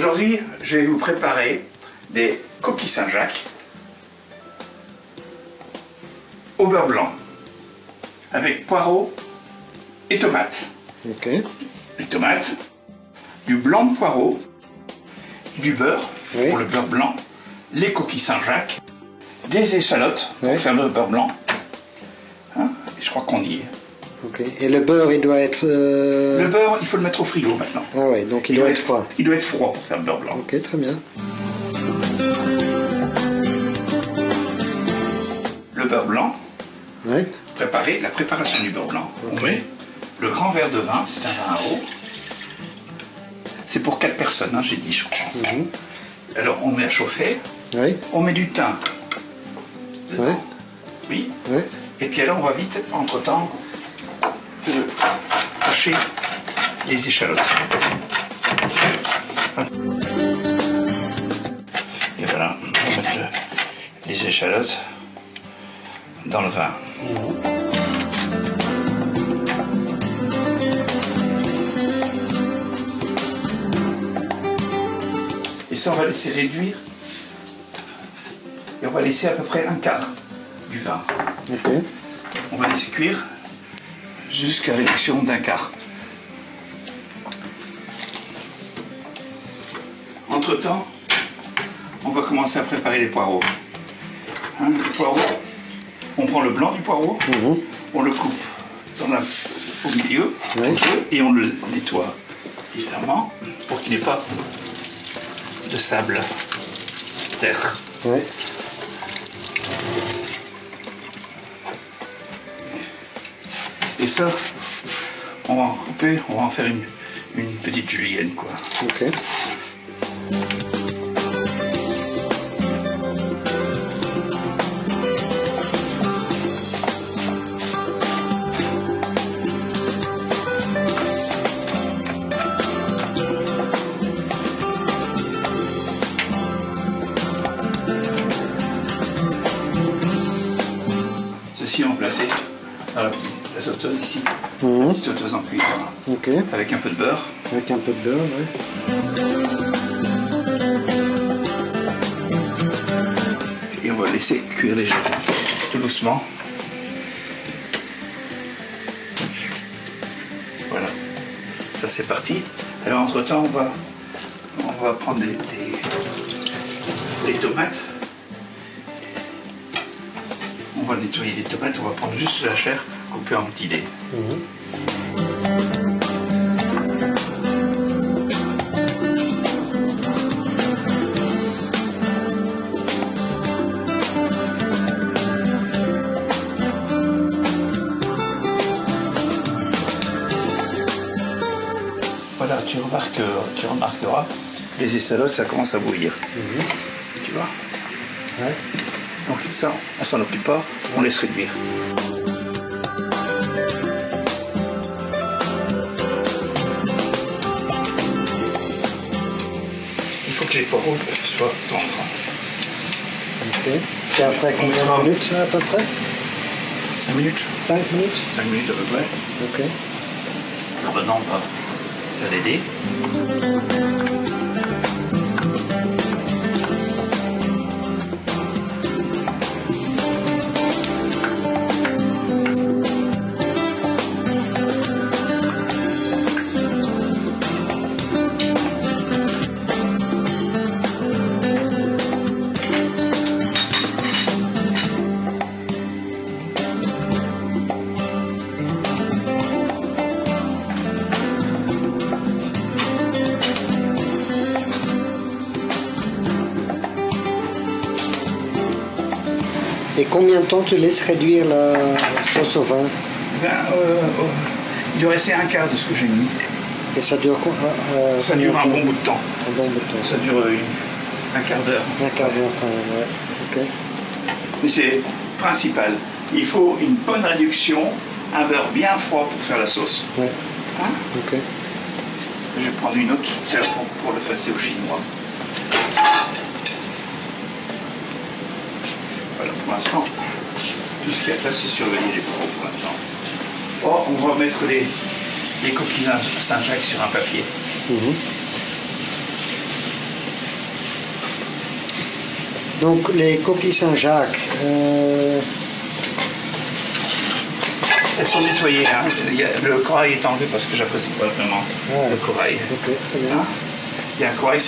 Aujourd'hui, je vais vous préparer des coquilles Saint-Jacques au beurre blanc avec poireaux et tomates. Ok. Les tomates, du blanc de poireau, du beurre pour le beurre blanc, les coquilles Saint-Jacques, des échalotes pour faire le beurre blanc. Hein, je crois qu'on y est. Ok. Et le beurre, il doit être... Le beurre, il faut le mettre au frigo maintenant. Ah ouais, donc il doit être froid. Il doit être froid pour faire le beurre blanc. Ok, très bien. Le beurre blanc, Ouais. la préparation du beurre blanc. On met le grand verre de vin, c'est un vin à eau. C'est pour 4 personnes, hein, j'ai dit, je crois. Alors on met à chauffer, on met du thym dedans. Oui. Et puis alors on va vite, entre-temps, hacher les échalotes. Et voilà, on va mettre les échalotes dans le vin. Et ça, on va laisser réduire. Et on va laisser à peu près un quart du vin. On va laisser cuire jusqu'à réduction d'un quart. Entre-temps, on va commencer à préparer les poireaux. Hein, les poireaux, on prend le blanc du poireau, on le coupe au milieu, et on le nettoie évidemment pour qu'il n'y ait pas de sable, terre. Et ça, on va en couper, on va en faire une petite julienne, quoi. Ceci on placé dans la sauteuse ici, la petite sauteuse en cuivre, avec un peu de beurre. Avec un peu de beurre, Et on va laisser cuire légèrement, tout doucement. Voilà, ça c'est parti. Alors entre temps on va prendre des tomates. On va nettoyer les tomates, on va prendre juste la chair coupée en petits dés. Voilà, tu remarqueras, les échalotes, ça commence à bouillir. Tu vois? Donc ça, on s'en occupe pas, on laisse réduire. Il faut que les poireaux soient tendres. C'est après combien de minutes à peu près? 5 minutes. 5 minutes? 5 minutes à peu près. Alors maintenant on va faire les dés. Et combien de temps tu laisses réduire la sauce au vin? Il doit rester un quart de ce que j'ai mis. Et ça dure quoi? Ça dure un bon bout de temps. Un bon bout de temps. Ça dure un quart d'heure. Un quart d'heure quand même, Mais c'est principal. Il faut une bonne réduction, un beurre bien froid pour faire la sauce. Hein? Je vais prendre une autre pour le passer au chinois. Voilà, pour l'instant, tout ce qu'il y a à faire, c'est surveiller les poireaux pour l'instant. Oh, on va mettre les coquilles Saint-Jacques sur un papier. Donc les coquilles Saint-Jacques, elles sont nettoyées. Hein. Le corail est enlevé parce que j'apprécie pas vraiment le corail. Ok, très bien. Hein. Il y a un corail,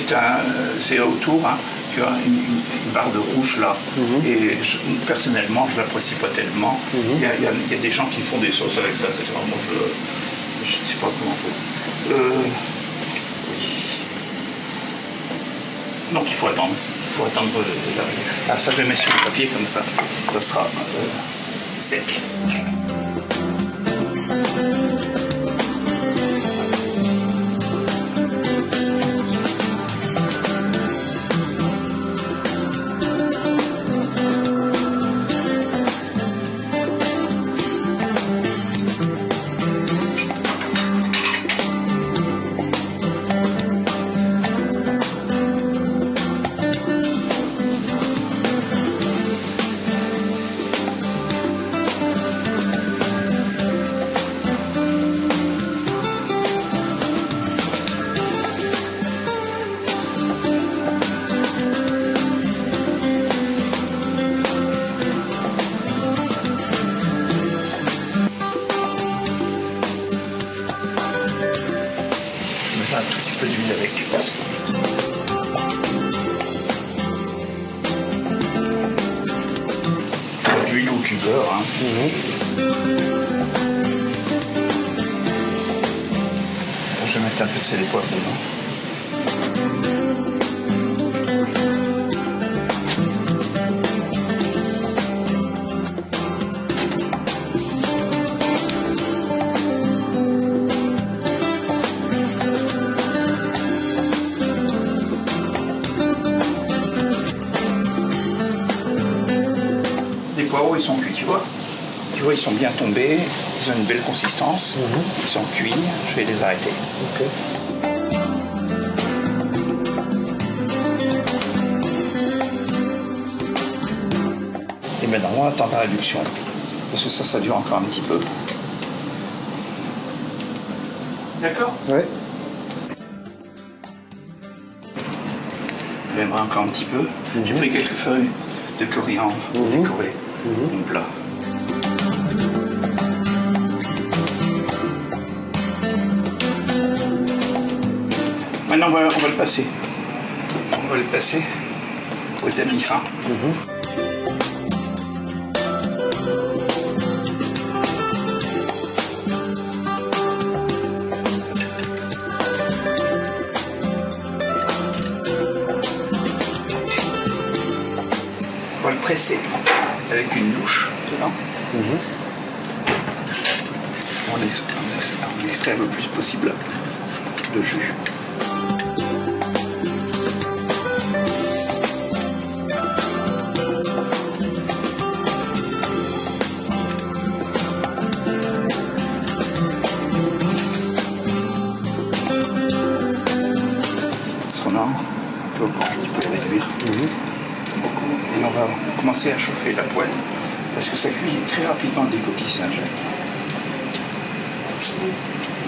c'est autour. Hein. Tu as une barre de rouge là. Et personnellement, je l'apprécie pas tellement. Il y a des gens qui font des sauces avec ça. C'est vraiment, je ne sais pas comment on peut. Oui. Donc il faut attendre. Il faut attendre la... Ah, ça je vais mettre sur le papier comme ça. Ça sera sec. Un tout petit peu d'huile avec parce que... de l'huile ou du beurre. Hein. Je vais mettre un peu de sel et poivre dedans. Les poireaux, ils sont cuits, tu vois. Tu vois, ils sont bien tombés, ils ont une belle consistance, ils sont cuits, je vais les arrêter. Okay. Et maintenant, on attend la réduction, parce que ça dure encore un petit peu. D'accord? Oui. J'aimerais encore un petit peu. J'ai pris quelques feuilles de coriandre pour décorer mon plat. Maintenant, on va le passer. On va le passer au tamis fin. On va le presser avec une louche dedans. On extrait le plus possible de jus. Parce qu'on a un peu encore un petit peu réduire. Et on va commencer à chauffer la poêle parce que ça cuit très rapidement des coquilles Saint-Jacques.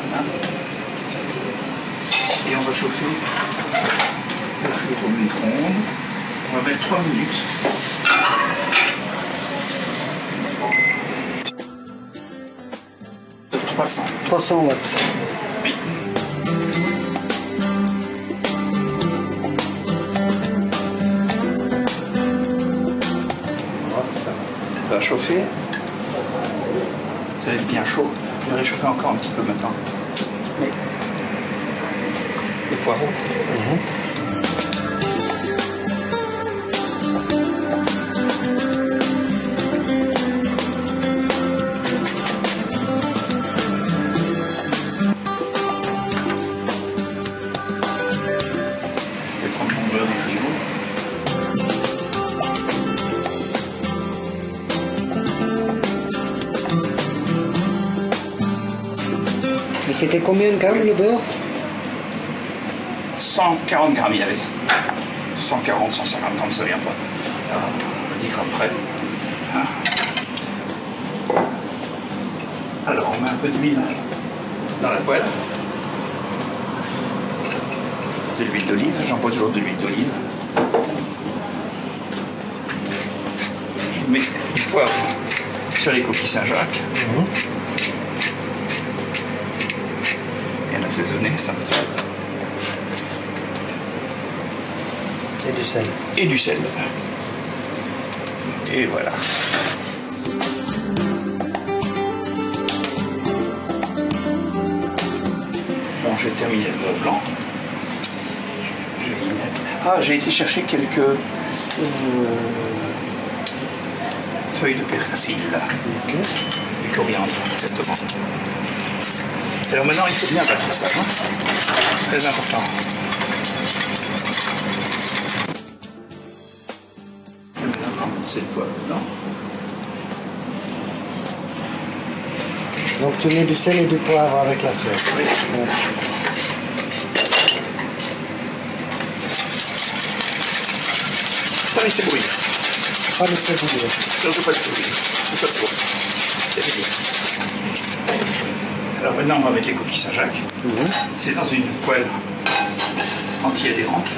Voilà. Et on va chauffer le four au micro-ondes. On va mettre 3 minutes. Sur 300. 300 watts. Oui. Ça va chauffer. Ça va être bien chaud. Je vais réchauffer encore un petit peu maintenant. Mais les poireaux. Je vais prendre mon beurre du frigo. Et c'était combien de grammes le beurre? 140 grammes il y avait. 140, 150 grammes, ça vient pas. Alors, 10 grammes près. Alors, on met un peu d'huile dans la poêle. De l'huile d'olive, j'emploie toujours de l'huile d'olive. on met du poivre sur les coquilles Saint-Jacques. Et on assaisonne ça un petit peu. Et du sel. Et du sel. Et voilà. Bon, j'ai terminé le beurre blanc. Je vais y mettre. Ah, j'ai été chercher quelques feuilles de persil. Okay. Du coriandre, exactement. Alors maintenant, il faut bien battre ça. Hein, très important. C'est le poivre, non? Donc tu mets du sel et du poivre avec la sauce. Oui. Ouais. Pas laisser bouillir. Pas laisser bouillir. Surtout pas laisser bouillir. C'est pas trop. C'est fini. Alors maintenant, on va mettre les coquilles Saint-Jacques. C'est dans une poêle anti-adhérente.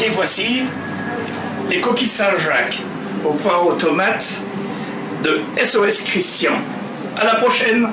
Et voici les coquilles Saint-Jacques au poireau tomate de SOS Christian. À la prochaine!